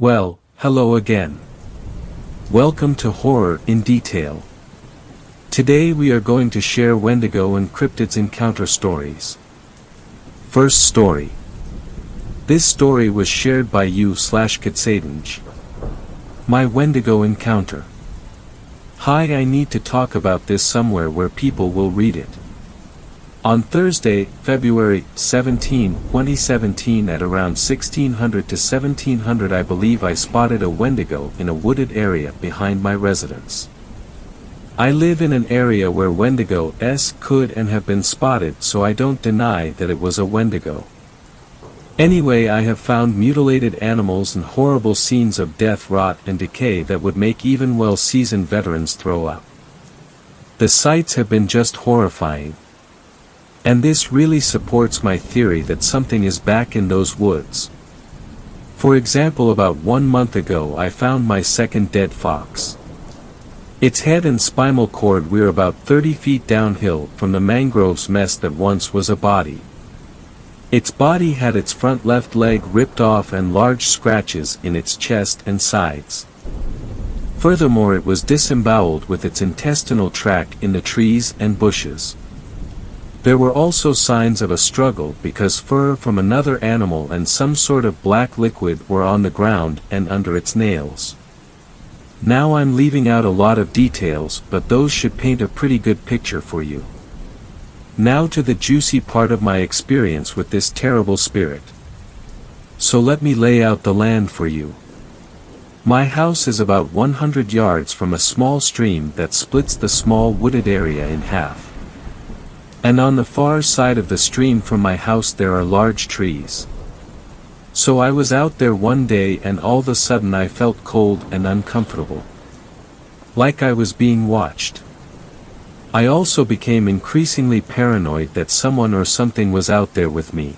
Well, hello again. Welcome to Horror in Detail. Today we are going to share Wendigo and cryptids encounter stories. First story. This story was shared by you/Katsadange. My Wendigo encounter. Hi, I need to talk about this somewhere where people will read it. On Thursday, February 17, 2017 at around 1600 to 1700 I believe I spotted a Wendigo in a wooded area behind my residence. I live in an area where Wendigos could and have been spotted, so I don't deny that it was a Wendigo. Anyway, I have found mutilated animals and horrible scenes of death, rot and decay that would make even well-seasoned veterans throw up. The sights have been just horrifying. And this really supports my theory that something is back in those woods. For example, about 1 month ago I found my second dead fox. Its head and spinal cord were about 30 feet downhill from the mangroves mess that once was a body. Its body had its front left leg ripped off and large scratches in its chest and sides. Furthermore, it was disemboweled with its intestinal tract in the trees and bushes. There were also signs of a struggle because fur from another animal and some sort of black liquid were on the ground and under its nails. Now I'm leaving out a lot of details, but those should paint a pretty good picture for you. Now to the juicy part of my experience with this terrible spirit. So let me lay out the land for you. My house is about 100 yards from a small stream that splits the small wooded area in half. And on the far side of the stream from my house there are large trees. So I was out there one day and all of a sudden I felt cold and uncomfortable. Like I was being watched. I also became increasingly paranoid that someone or something was out there with me.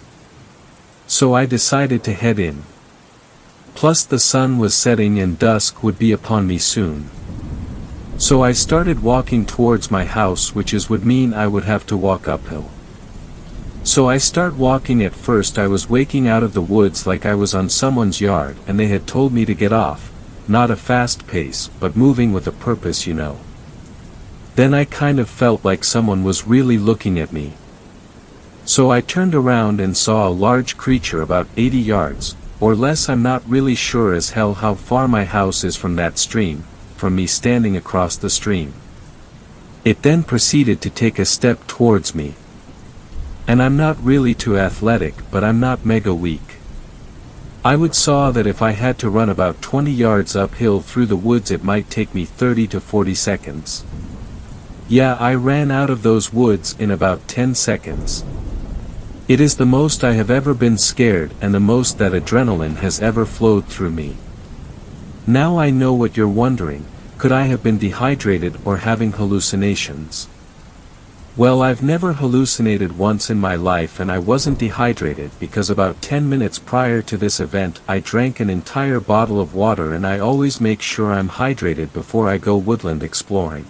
So I decided to head in. Plus the sun was setting and dusk would be upon me soon. So I started walking towards my house, which would mean I would have to walk uphill. So I start walking. At first I was waking out of the woods like I was on someone's yard and they had told me to get off, not a fast pace but moving with a purpose, you know. Then I kind of felt like someone was really looking at me. So I turned around and saw a large creature about 80 yards, or less. I'm not really sure as hell how far my house is from that stream, from me standing across the stream. It then proceeded to take a step towards me. And I'm not really too athletic, but I'm not mega weak. I would saw that if I had to run about 20 yards uphill through the woods it might take me 30 to 40 seconds. Yeah, I ran out of those woods in about 10 seconds. It is the most I have ever been scared and the most that adrenaline has ever flowed through me. Now I know what you're wondering, could I have been dehydrated or having hallucinations? Well, I've never hallucinated once in my life and I wasn't dehydrated because about 10 minutes prior to this event I drank an entire bottle of water, and I always make sure I'm hydrated before I go woodland exploring.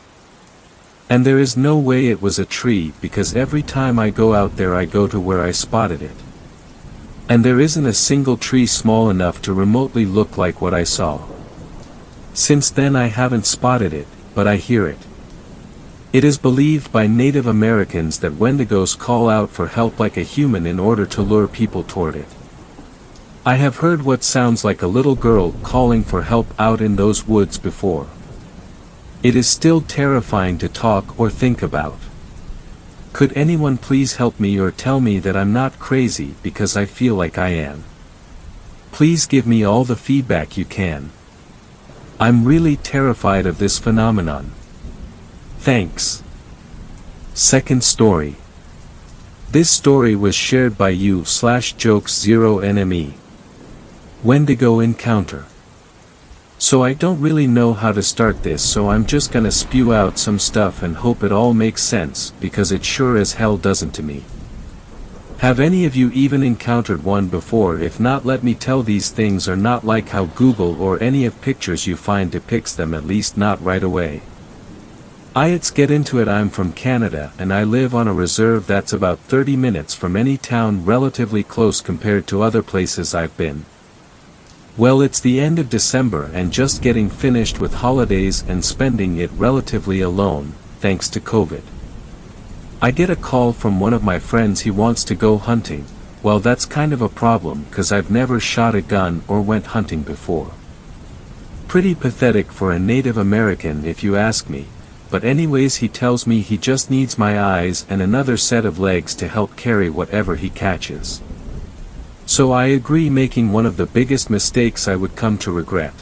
And there is no way it was a tree because every time I go out there I go to where I spotted it. And there isn't a single tree small enough to remotely look like what I saw. Since then I haven't spotted it, but I hear it. It is believed by Native Americans that Wendigos call out for help like a human in order to lure people toward it. I have heard what sounds like a little girl calling for help out in those woods before. It is still terrifying to talk or think about. Could anyone please help me or tell me that I'm not crazy, because I feel like I am. Please give me all the feedback you can. I'm really terrified of this phenomenon. Thanks. Second story. This story was shared by you/jokes0nme. Wendigo encounter. So I don't really know how to start this, so I'm just gonna spew out some stuff and hope it all makes sense, because it sure as hell doesn't to me. Have any of you even encountered one before? If not, let me tell, these things are not like how Google or any of pictures you find depicts them, at least not right away. Let's get into it. I'm from Canada and I live on a reserve that's about 30 minutes from any town, relatively close compared to other places I've been. Well, it's the end of December and just getting finished with holidays and spending it relatively alone, thanks to COVID. I get a call from one of my friends. He wants to go hunting. Well, that's kind of a problem, 'cause I've never shot a gun or went hunting before. Pretty pathetic for a Native American if you ask me, but anyways, he tells me he just needs my eyes and another set of legs to help carry whatever he catches. So I agree, making one of the biggest mistakes I would come to regret.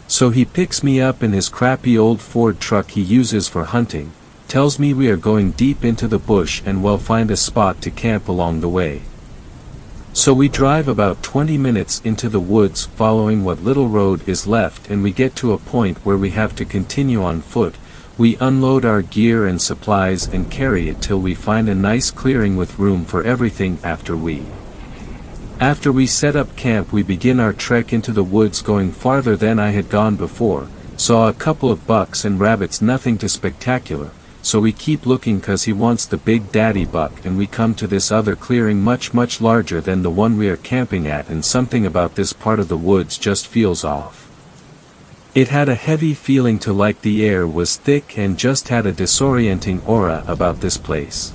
So he picks me up in his crappy old Ford truck he uses for hunting, tells me we are going deep into the bush and will find a spot to camp along the way. So we drive about 20 minutes into the woods following what little road is left, and we get to a point where we have to continue on foot. We unload our gear and supplies and carry it till we find a nice clearing with room for everything. After we set up camp, we begin our trek into the woods, going farther than I had gone before. Saw a couple of bucks and rabbits, nothing too spectacular, so we keep looking 'cause he wants the big daddy buck, and we come to this other clearing much larger than the one we are camping at, and something about this part of the woods just feels off. It had a heavy feeling to, like the air was thick and just had a disorienting aura about this place.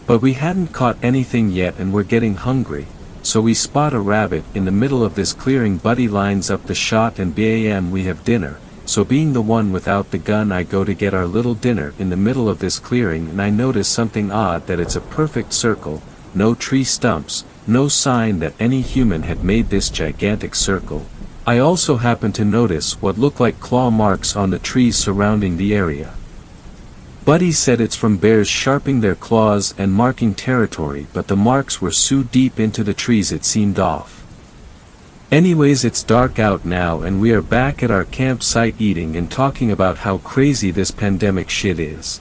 But we hadn't caught anything yet and we're getting hungry. So we spot a rabbit in the middle of this clearing. Buddy lines up the shot and bam, we have dinner. So being the one without the gun, I go to get our little dinner in the middle of this clearing, and I notice something odd, that it's a perfect circle, no tree stumps, no sign that any human had made this gigantic circle. I also happen to notice what look like claw marks on the trees surrounding the area. Buddy said it's from bears sharpening their claws and marking territory, but the marks were so deep into the trees it seemed off. Anyways, it's dark out now and we are back at our campsite eating and talking about how crazy this pandemic shit is.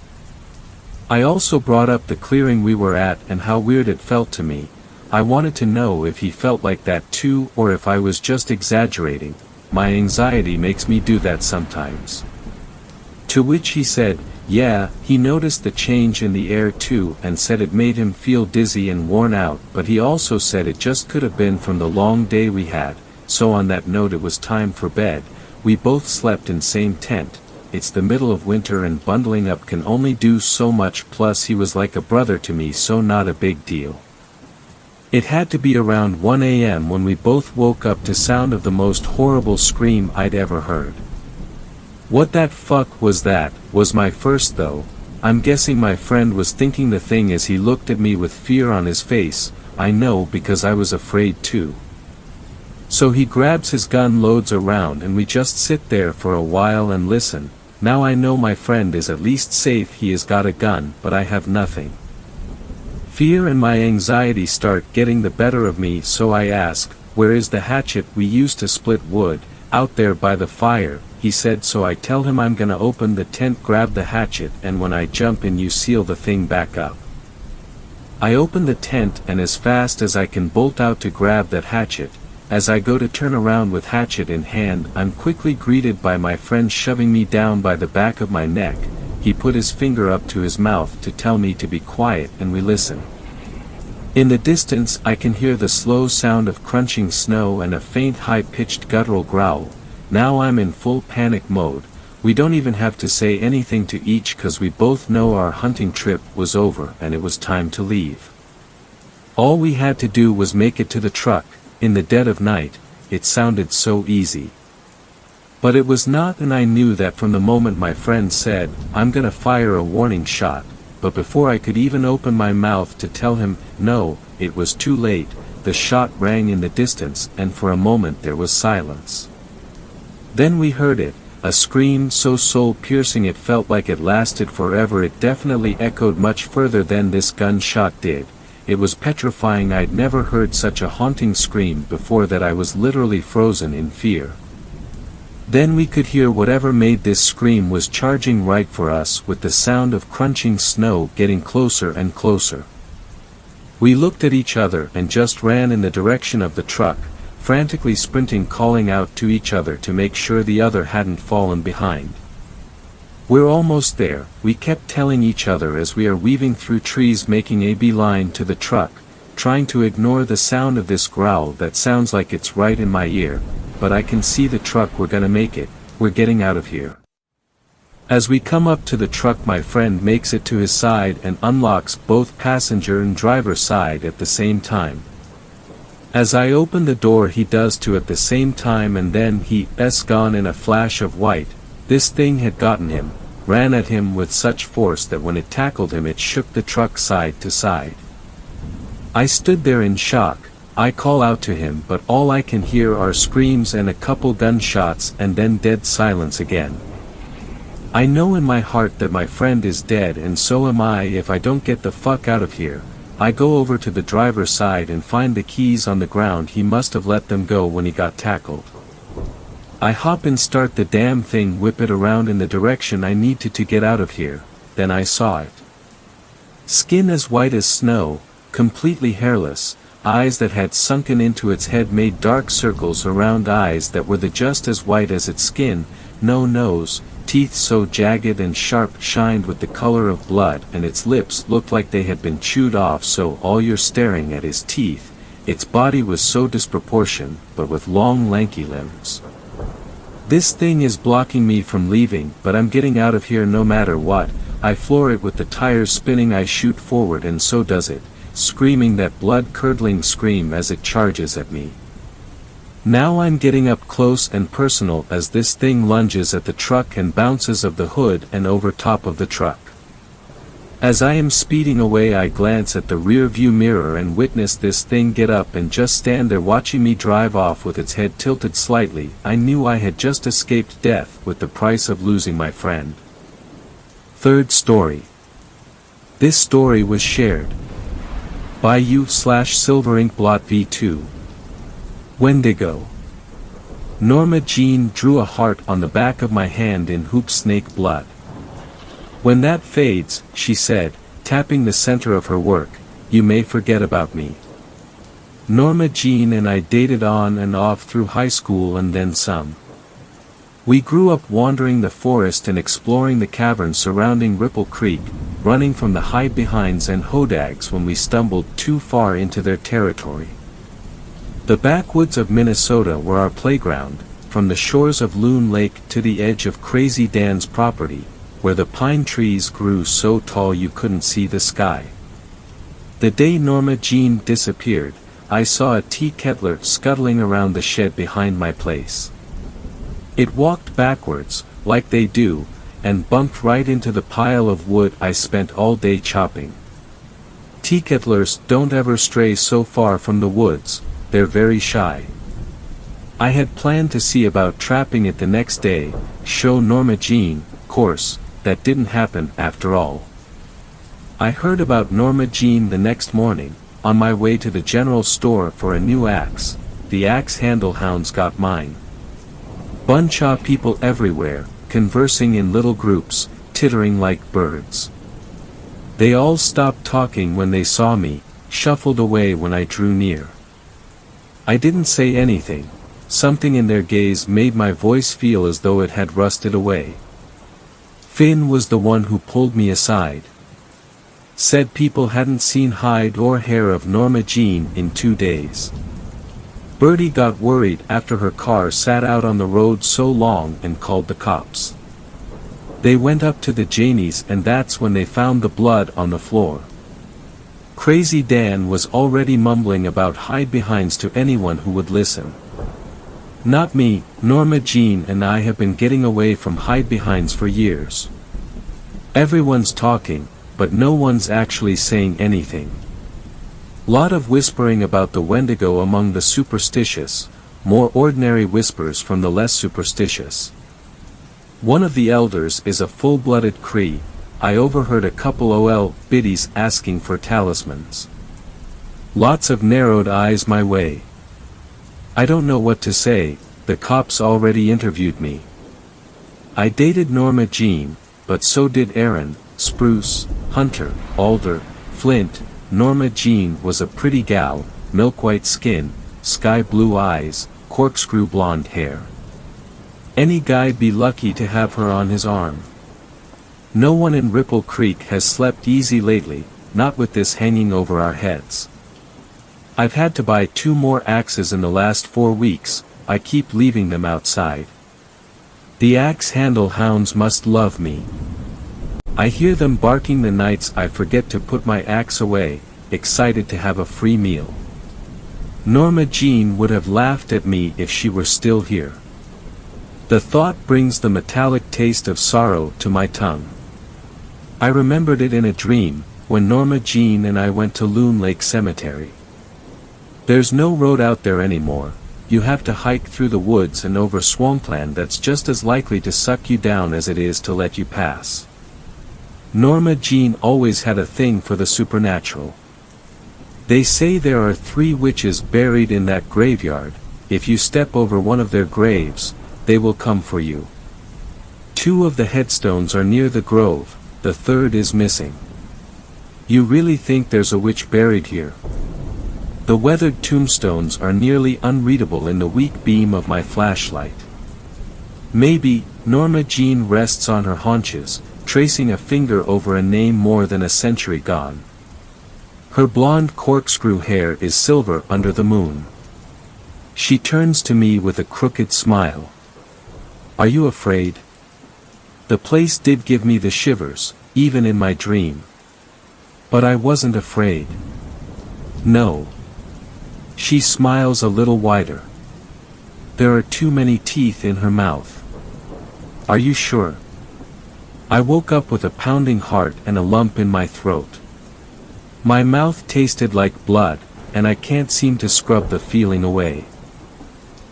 I also brought up the clearing we were at and how weird it felt to me. I wanted to know if he felt like that too, or if I was just exaggerating. My anxiety makes me do that sometimes. To which he said, yeah, he noticed the change in the air too, and said it made him feel dizzy and worn out, but he also said it just could have been from the long day we had. So on that note, it was time for bed. We both slept in same tent. It's the middle of winter and bundling up can only do so much, plus he was like a brother to me, so not a big deal. It had to be around 1 a.m. when we both woke up to sound of the most horrible scream I'd ever heard. What that fuck was that, was my first though. I'm guessing my friend was thinking the thing as he looked at me with fear on his face. I know, because I was afraid too. So he grabs his gun, loads around, and we just sit there for a while and listen. Now I know my friend is at least safe, he has got a gun, but I have nothing. Fear and my anxiety start getting the better of me, so I ask, where is the hatchet we used to split wood? Out there by the fire, he said. So I tell him I'm gonna open the tent, grab the hatchet, and when I jump in you seal the thing back up. I open the tent and as fast as I can bolt out to grab that hatchet. As I go to turn around with hatchet in hand, I'm quickly greeted by my friend shoving me down by the back of my neck. He put his finger up to his mouth to tell me to be quiet, and we listen. In the distance I can hear the slow sound of crunching snow and a faint high-pitched guttural growl. Now I'm in full panic mode. We don't even have to say anything to each, cause we both know our hunting trip was over and it was time to leave. All we had to do was make it to the truck, in the dead of night. It sounded so easy. But it was not, and I knew that from the moment my friend said, I'm gonna fire a warning shot. But before I could even open my mouth to tell him no, it was too late. The shot rang in the distance, and for a moment there was silence. Then we heard it, a scream so soul-piercing it felt like it lasted forever. It definitely echoed much further than this gunshot did. It was petrifying. I'd never heard such a haunting scream before, that I was literally frozen in fear. Then we could hear whatever made this scream was charging right for us, with the sound of crunching snow getting closer and closer. We looked at each other and just ran in the direction of the truck, frantically sprinting, calling out to each other to make sure the other hadn't fallen behind. We're almost there, we kept telling each other as we are weaving through trees, making a beeline to the truck. trying to ignore the sound of this growl that sounds like it's right in my ear, but I can see the truck. We're gonna make it, we're getting out of here. As we come up to the truck, my friend makes it to his side and unlocks both passenger and driver side at the same time. As I open the door, he does too at the same time, and then he's gone in a flash of white. This thing had gotten him, ran at him with such force that when it tackled him it shook the truck side to side. I stood there in shock. I call out to him, but all I can hear are screams and a couple gunshots and then dead silence again. I know in my heart that my friend is dead, and so am I if I don't get the fuck out of here. I go over to the driver's side and find the keys on the ground. He must have let them go when he got tackled. I hop and start the damn thing, whip it around in the direction I needed to get out of here. Then I saw it. Skin as white as snow, completely hairless, eyes that had sunken into its head made dark circles around eyes that were just as white as its skin, no nose, teeth so jagged and sharp shined with the color of blood, and its lips looked like they had been chewed off, so all you're staring at is teeth. Its body was so disproportioned, but with long lanky limbs. This thing is blocking me from leaving, but I'm getting out of here no matter what. I floor it with the tires spinning. I shoot forward, and so does it, screaming that blood-curdling scream as it charges at me. Now I'm getting up close and personal as this thing lunges at the truck and bounces of the hood and over top of the truck. As I am speeding away, I glance at the rear view mirror and witness this thing get up and just stand there watching me drive off with its head tilted slightly. I knew I had just escaped death with the price of losing my friend. Third story. This story was shared by u/SilverInkBlot V2. Wendigo. Norma Jean drew a heart on the back of my hand in hoop snake blood. When that fades, she said, tapping the center of her work, you may forget about me. Norma Jean and I dated on and off through high school and then some. We grew up wandering the forest and exploring the caverns surrounding Ripple Creek, running from the hide-behinds and hodags when we stumbled too far into their territory. The backwoods of Minnesota were our playground, from the shores of Loon Lake to the edge of Crazy Dan's property, where the pine trees grew so tall you couldn't see the sky. The day Norma Jean disappeared, I saw a tea kettler scuttling around the shed behind my place. It walked backwards, like they do, and bumped right into the pile of wood I spent all day chopping. Tea kettlers don't ever stray so far from the woods. They're very shy. I had planned to see about trapping it the next day, show Norma Jean. Course, that didn't happen after all. I heard about Norma Jean the next morning, on my way to the general store for a new axe. The axe handle hounds got mine. Bunch of people everywhere, conversing in little groups, tittering like birds. They all stopped talking when they saw me, shuffled away when I drew near. I didn't say anything. Something in their gaze made my voice feel as though it had rusted away. Finn was the one who pulled me aside. Said people hadn't seen hide or hair of Norma Jean in 2 days. Bertie got worried after her car sat out on the road so long and called the cops. They went up to the Janeys, and that's when they found the blood on the floor. Crazy Dan was already mumbling about hide-behinds to anyone who would listen. Not me. Norma Jean and I have been getting away from hide-behinds for years. Everyone's talking, but no one's actually saying anything. Lot of whispering about the Wendigo among the superstitious, more ordinary whispers from the less superstitious. One of the elders is a full-blooded Cree. I overheard a couple ol' biddies asking for talismans. Lots of narrowed eyes my way. I don't know what to say. The cops already interviewed me. I dated Norma Jean, but so did Aaron, Spruce, Hunter, Alder, Flint. Norma Jean was a pretty gal, milk-white skin, sky-blue eyes, corkscrew blonde hair. Any guy'd be lucky to have her on his arm. No one in Ripple Creek has slept easy lately, not with this hanging over our heads. I've had to buy 2 more axes in the last 4 weeks, I keep leaving them outside. The axe handle hounds must love me. I hear them barking the nights I forget to put my axe away, excited to have a free meal. Norma Jean would have laughed at me if she were still here. The thought brings the metallic taste of sorrow to my tongue. I remembered it in a dream, when Norma Jean and I went to Loon Lake Cemetery. There's no road out there anymore, you have to hike through the woods and over swampland that's just as likely to suck you down as it is to let you pass. Norma Jean always had a thing for the supernatural. They say there are 3 witches buried in that graveyard. If you step over one of their graves, they will come for you. 2 of the headstones are near the grove, the 3rd is missing. You really think there's a witch buried here? The weathered tombstones are nearly unreadable in the weak beam of my flashlight. Maybe, Norma Jean rests on her haunches, tracing a finger over a name more than a century gone. Her blonde corkscrew hair is silver under the moon. She turns to me with a crooked smile. Are you afraid? The place did give me the shivers, even in my dream. But I wasn't afraid. No. She smiles a little wider. There are too many teeth in her mouth. Are you sure? I woke up with a pounding heart and a lump in my throat. My mouth tasted like blood, and I can't seem to scrub the feeling away.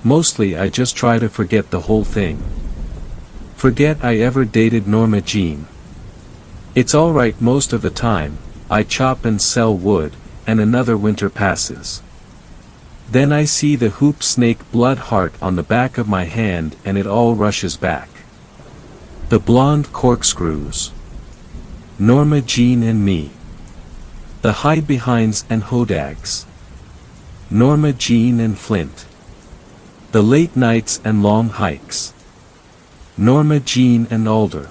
Mostly I just try to forget the whole thing. Forget I ever dated Norma Jean. It's alright most of the time, I chop and sell wood, and another winter passes. Then I see the hoop snake blood heart on the back of my hand and it all rushes back. The blonde corkscrews. Norma Jean and me. The hide-behinds and hodags. Norma Jean and Flint. The late nights and long hikes. Norma Jean and Alder.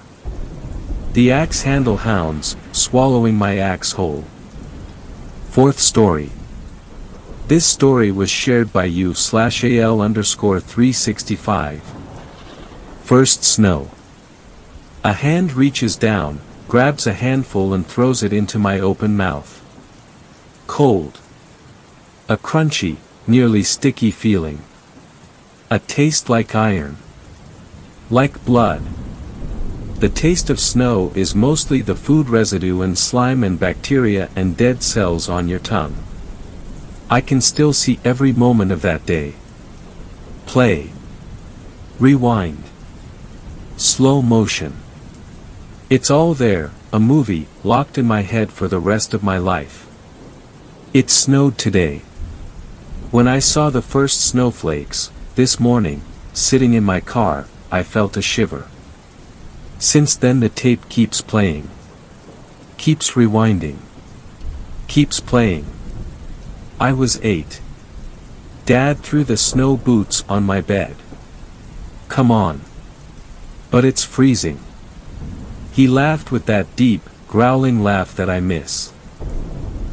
The axe-handle hounds, swallowing my axe whole. 4th story. This story was shared by you/AL_365. First snow. A hand reaches down, grabs a handful and throws it into my open mouth. Cold. A crunchy, nearly sticky feeling. A taste like iron. Like blood. The taste of snow is mostly the food residue and slime and bacteria and dead cells on your tongue. I can still see every moment of that day. Play. Rewind. Slow motion. It's all there, a movie, locked in my head for the rest of my life. It snowed today. When I saw the first snowflakes, this morning, sitting in my car, I felt a shiver. Since then the tape keeps playing. Keeps rewinding. Keeps playing. I was 8. Dad threw the snow boots on my bed. Come on. But it's freezing. He laughed with that deep, growling laugh that I miss.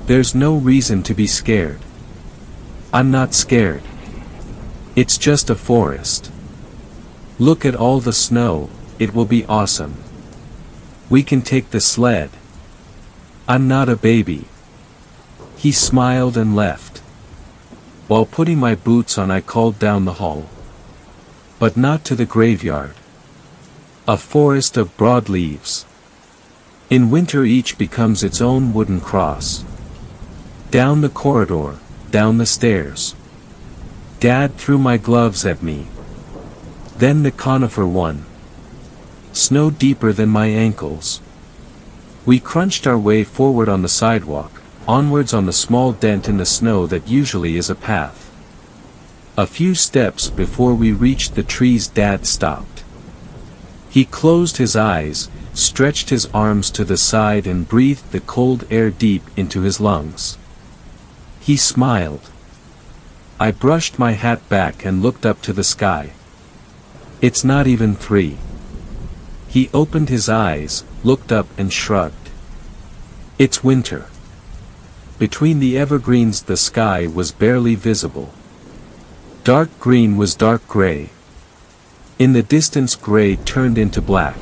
There's no reason to be scared. I'm not scared. It's just a forest. Look at all the snow, it will be awesome. We can take the sled. I'm not a baby. He smiled and left. While putting my boots on I called down the hall. But not to the graveyard. A forest of broad leaves. In winter each becomes its own wooden cross. Down the corridor, down the stairs. Dad threw my gloves at me. Then the conifer one. Snow deeper than my ankles. We crunched our way forward on the sidewalk, onwards on the small dent in the snow that usually is a path. A few steps before we reached the trees Dad stopped. He closed his eyes, stretched his arms to the side and breathed the cold air deep into his lungs. He smiled. I brushed my hat back and looked up to the sky. It's not even 3. He opened his eyes, looked up and shrugged. It's winter. Between the evergreens the sky was barely visible. Dark green was dark gray. In the distance gray turned into black.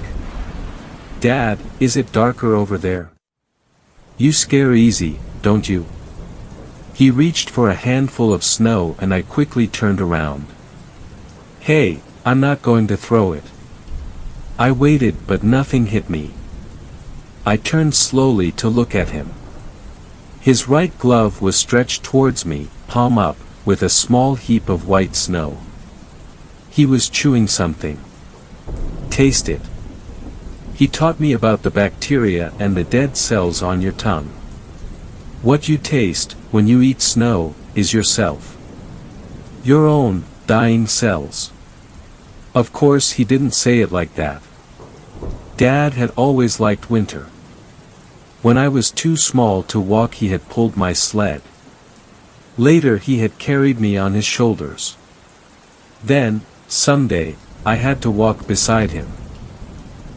Dad, is it darker over there? You scare easy, don't you? He reached for a handful of snow and I quickly turned around. Hey, I'm not going to throw it. I waited but nothing hit me. I turned slowly to look at him. His right glove was stretched towards me, palm up, with a small heap of white snow. He was chewing something. Taste it. He taught me about the bacteria and the dead cells on your tongue. What you taste, when you eat snow, is yourself. Your own, dying cells. Of course he didn't say it like that. Dad had always liked winter. When I was too small to walk he had pulled my sled. Later he had carried me on his shoulders. Then, someday, I had to walk beside him.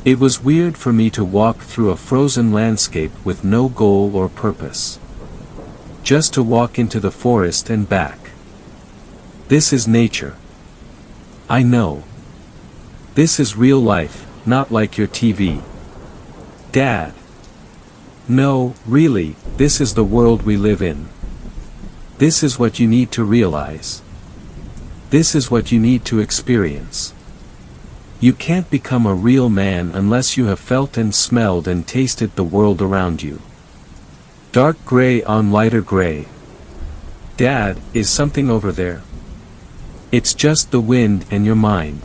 It was weird for me to walk through a frozen landscape with no goal or purpose. Just to walk into the forest and back. This is nature. I know. This is real life, not like your TV. Dad. No, really, this is the world we live in. This is what you need to realize. This is what you need to experience. You can't become a real man unless you have felt and smelled and tasted the world around you. Dark gray on lighter gray. Dad, is something over there? It's just the wind and your mind.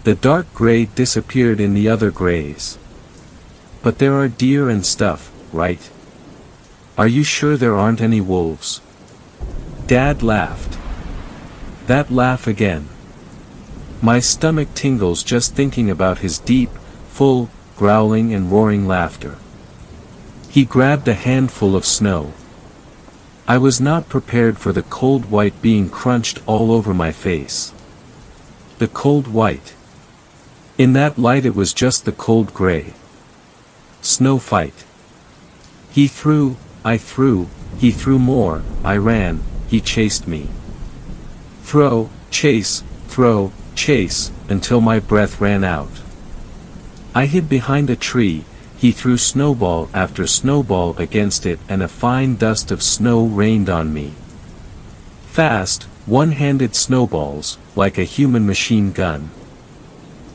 The dark gray disappeared in the other grays. But there are deer and stuff, right? Are you sure there aren't any wolves? Dad laughed. That laugh again. My stomach tingles just thinking about his deep, full, growling and roaring laughter. He grabbed a handful of snow. I was not prepared for the cold white being crunched all over my face. The cold white. In that light it was just the cold gray. Snow fight. He threw, I threw, he threw more, I ran, he chased me. Throw, chase, until my breath ran out. I hid behind a tree, he threw snowball after snowball against it and a fine dust of snow rained on me. Fast, one-handed snowballs, like a human machine gun.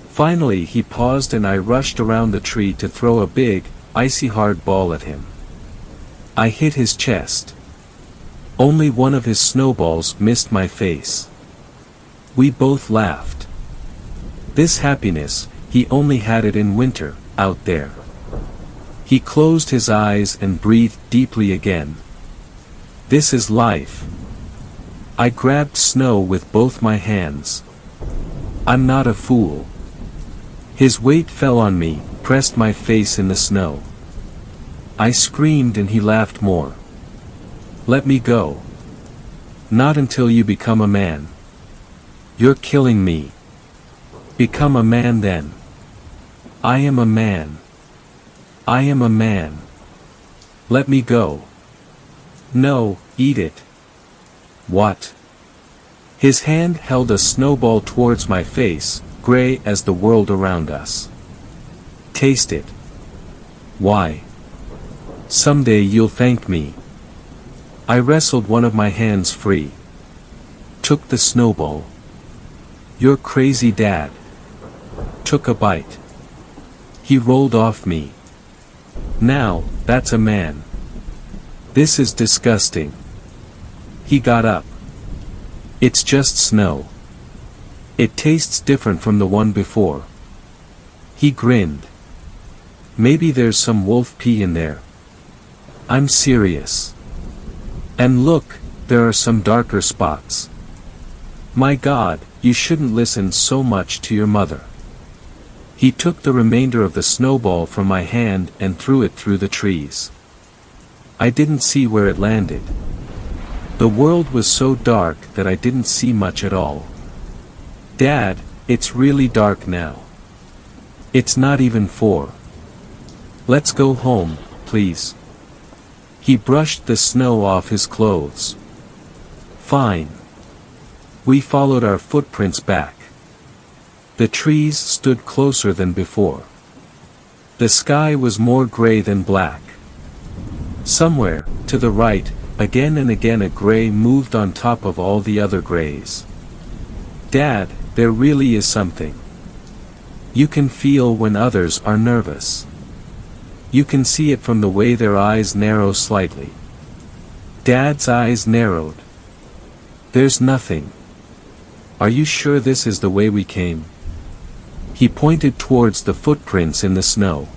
Finally he paused and I rushed around the tree to throw a big, icy hard ball at him. I hit his chest. Only one of his snowballs missed my face. We both laughed. This happiness, he only had it in winter, out there. He closed his eyes and breathed deeply again. This is life. I grabbed snow with both my hands. I'm not a fool. His weight fell on me, pressed my face in the snow. I screamed and he laughed more. Let me go. Not until you become a man. You're killing me. Become a man then. I am a man. I am a man. Let me go. No, eat it. What? His hand held a snowball towards my face, gray as the world around us. Taste it. Why? Someday you'll thank me. I wrestled one of my hands free. Took the snowball. You're crazy, Dad. Took a bite. He rolled off me. Now, that's a man. This is disgusting. He got up. It's just snow. It tastes different from the one before. He grinned. Maybe there's some wolf pee in there. I'm serious. And look, there are some darker spots. My God, you shouldn't listen so much to your mother. He took the remainder of the snowball from my hand and threw it through the trees. I didn't see where it landed. The world was so dark that I didn't see much at all. Dad, it's really dark now. It's not even 4. Let's go home, please. He brushed the snow off his clothes. Fine. We followed our footprints back. The trees stood closer than before. The sky was more gray than black. Somewhere, to the right, again and again a gray moved on top of all the other grays. Dad, there really is something. You can feel when others are nervous. You can see it from the way their eyes narrow slightly. Dad's eyes narrowed. There's nothing. Are you sure this is the way we came? He pointed towards the footprints in the snow.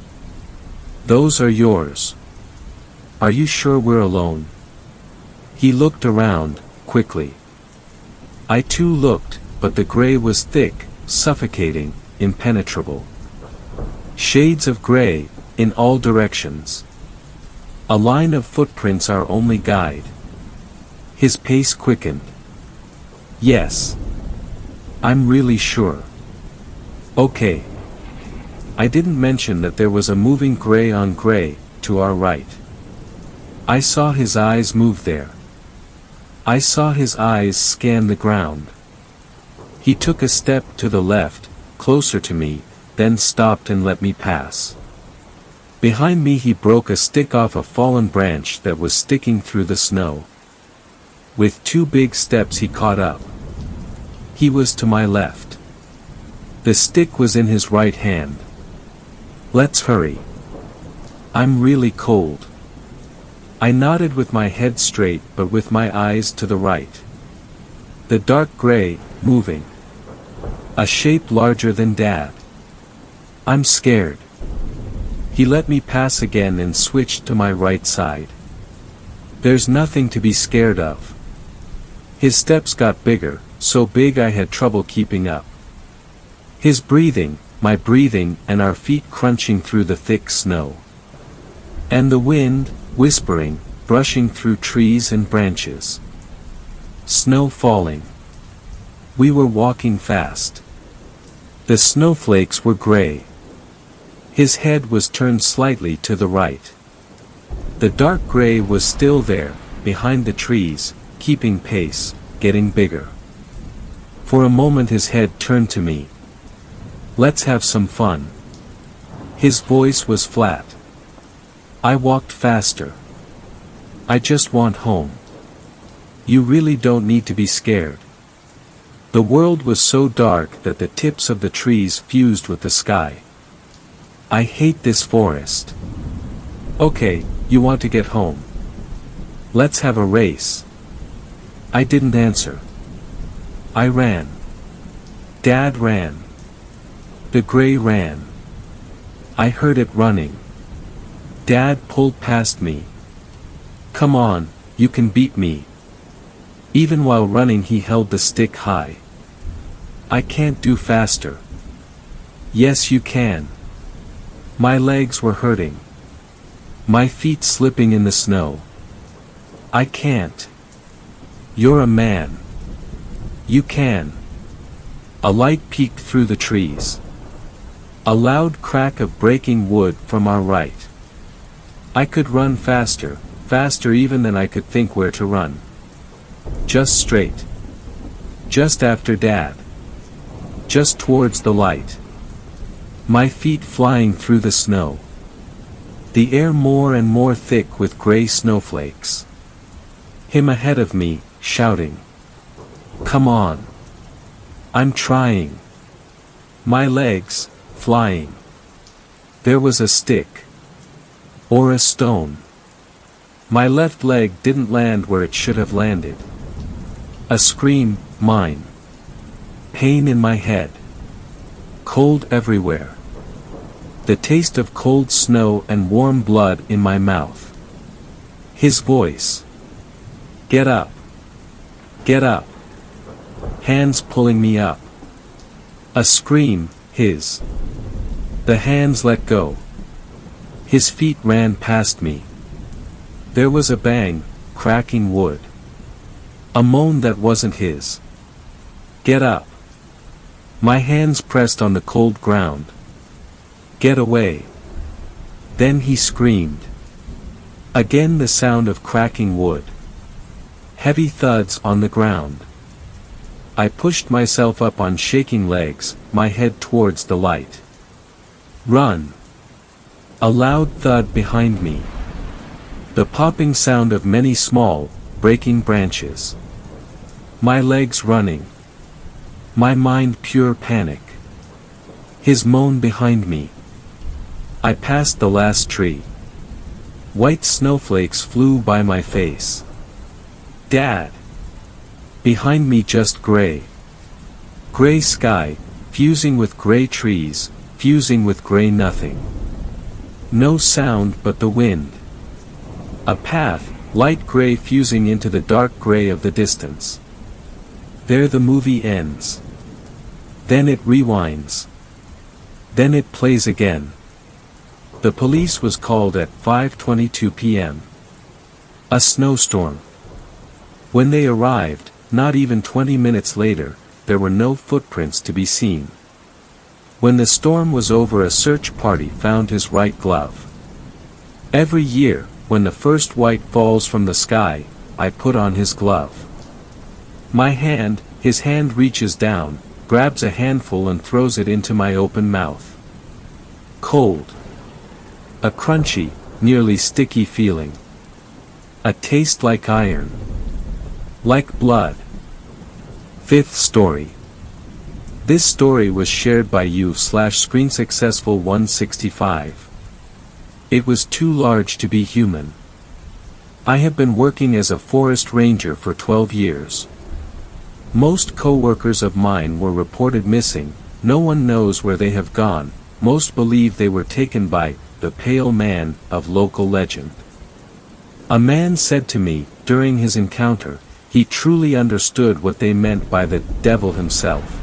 Those are yours. Are you sure we're alone? He looked around, quickly. I too looked, but the gray was thick, suffocating, impenetrable. Shades of gray, in all directions. A line of footprints our only guide. His pace quickened. Yes. I'm really sure. Okay. I didn't mention that there was a moving gray on gray, to our right. I saw his eyes move there. I saw his eyes scan the ground. He took a step to the left, closer to me, then stopped and let me pass. Behind me he broke a stick off a fallen branch that was sticking through the snow. With 2 big steps he caught up. He was to my left. The stick was in his right hand. Let's hurry. I'm really cold. I nodded with my head straight but with my eyes to the right. The dark gray, moving. A shape larger than Dad. I'm scared. He let me pass again and switched to my right side. There's nothing to be scared of. His steps got bigger, so big I had trouble keeping up. His breathing, my breathing, and our feet crunching through the thick snow. And the wind, whispering, brushing through trees and branches. Snow falling. We were walking fast. The snowflakes were gray. His head was turned slightly to the right. The dark gray was still there, behind the trees, keeping pace, getting bigger. For a moment his head turned to me. Let's have some fun. His voice was flat. I walked faster. I just want home. You really don't need to be scared. The world was so dark that the tips of the trees fused with the sky. I hate this forest. Okay, you want to get home. Let's have a race. I didn't answer. I ran. Dad ran. The gray ran. I heard it running. Dad pulled past me. Come on, you can beat me. Even while running he held the stick high. I can't do faster. Yes you can. My legs were hurting. My feet slipping in the snow. I can't. You're a man. You can. A light peeked through the trees. A loud crack of breaking wood from our right. I could run faster, faster even than I could think where to run. Just straight. Just after Dad. Just towards the light. My feet flying through the snow. The air more and more thick with gray snowflakes. Him ahead of me, shouting. Come on. I'm trying. My legs, flying. There was a stick. Or a stone. My left leg didn't land where it should have landed. A scream, mine. Pain in my head. Cold everywhere. The taste of cold snow and warm blood in my mouth. His voice. Get up. Get up. Hands pulling me up. A scream, his. The hands let go. His feet ran past me. There was a bang, cracking wood. A moan that wasn't his. Get up. My hands pressed on the cold ground. Get away. Then he screamed. Again the sound of cracking wood. Heavy thuds on the ground. I pushed myself up on shaking legs, my head towards the light. Run! A loud thud behind me. The popping sound of many small, breaking branches. My legs running. My mind pure panic. His moan behind me. I passed the last tree. White snowflakes flew by my face. Dad! Behind me just gray. Gray sky, fusing with gray trees, fusing with gray nothing. No sound but the wind. A path, light gray fusing into the dark gray of the distance. There the movie ends. Then it rewinds. Then it plays again. The police was called at 5:22 p.m. A snowstorm. When they arrived, not even 20 minutes later, there were no footprints to be seen. When the storm was over, a search party found his right glove. Every year, when the first white falls from the sky, I put on his glove. His hand reaches down, grabs a handful and throws it into my open mouth. Cold. A crunchy, nearly sticky feeling. A taste like iron. Like blood. Fifth story. This story was shared by you/ScreenSuccessful165. It was too large to be human. I have been working as a forest ranger for 12 years. Most co-workers of mine were reported missing, no one knows where they have gone, most believe they were taken by the pale man of local legend. A man said to me, during his encounter, he truly understood what they meant by the devil himself.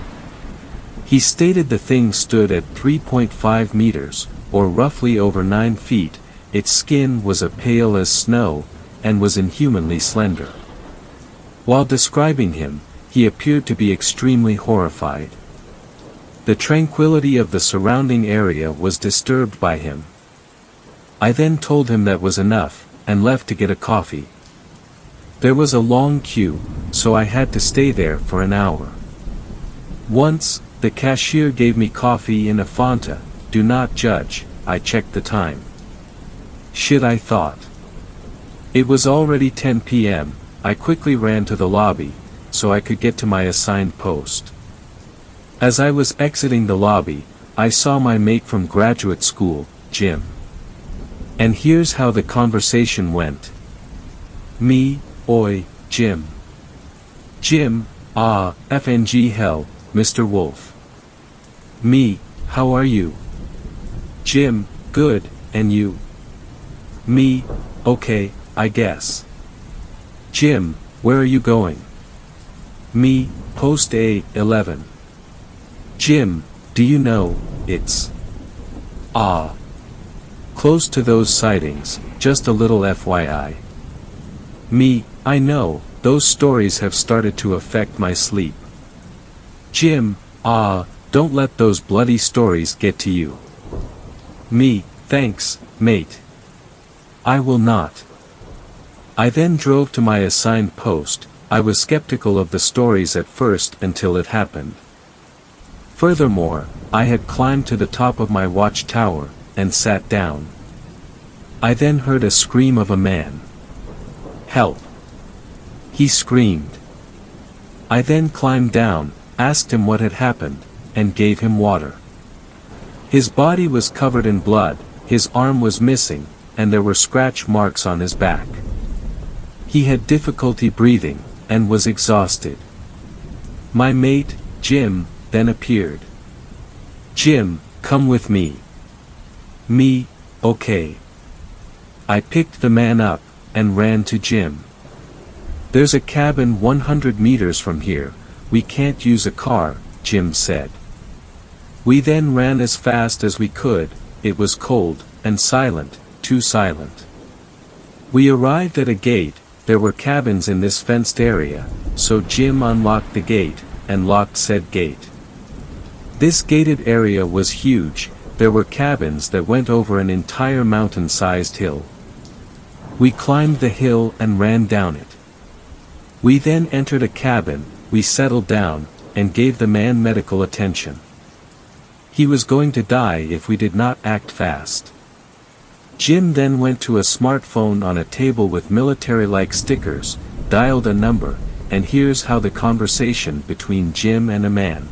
He stated the thing stood at 3.5 meters, or roughly over 9 feet, its skin was as pale as snow, and was inhumanly slender. While describing him, he appeared to be extremely horrified. The tranquility of the surrounding area was disturbed by him. I then told him that was enough, and left to get a coffee. There was a long queue, so I had to stay there for an hour. Once, the cashier gave me coffee in a Fanta. Do not judge, I checked the time. Shit, I thought. It was already 10 p.m., I quickly ran to the lobby, so I could get to my assigned post. As I was exiting the lobby, I saw my mate from graduate school, Jim. And here's how the conversation went. Me, oi, Jim. Jim, ah, FNG hell, Mr. Wolf. Me, how are you? Jim, good, and you? Me, okay, I guess. Jim, where are you going? Me, post A11. Jim, do you know, it's close to those sightings, just a little FYI. Me, I know, those stories have started to affect my sleep. Jim, don't let those bloody stories get to you. Me, thanks, mate. I will not. I then drove to my assigned post. I was skeptical of the stories at first until it happened. Furthermore, I had climbed to the top of my watchtower, and sat down. I then heard a scream of a man. Help! He screamed. I then climbed down, asked him what had happened, and gave him water. His body was covered in blood, his arm was missing, and there were scratch marks on his back. He had difficulty breathing, and was exhausted. My mate, Jim, then appeared. Jim, come with me. Me, okay. I picked the man up, and ran to Jim. There's a cabin 100 meters from here, we can't use a car, Jim said. We then ran as fast as we could, it was cold, and silent, too silent. We arrived at a gate, there were cabins in this fenced area, so Jim unlocked the gate, and locked said gate. This gated area was huge, there were cabins that went over an entire mountain-sized hill. We climbed the hill and ran down it. We then entered a cabin, we settled down, and gave the man medical attention. He was going to die if we did not act fast. Jim then went to a smartphone on a table with military-like stickers, dialed a number, and here's how the conversation between Jim and a man.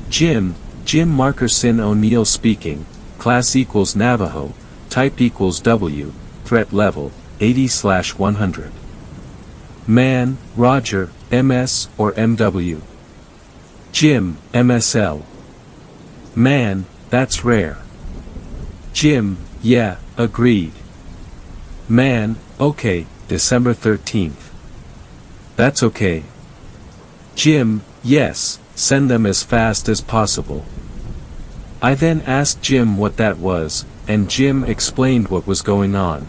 Jim Markerson O'Neill speaking, class equals Navajo, type equals W, threat level, 80/100. Man, Roger, MS or MW. Jim, MSL. Man, that's rare. Jim, yeah, agreed. Man, okay, December 13th. That's okay. Jim, yes, send them as fast as possible. I then asked Jim what that was, and Jim explained what was going on.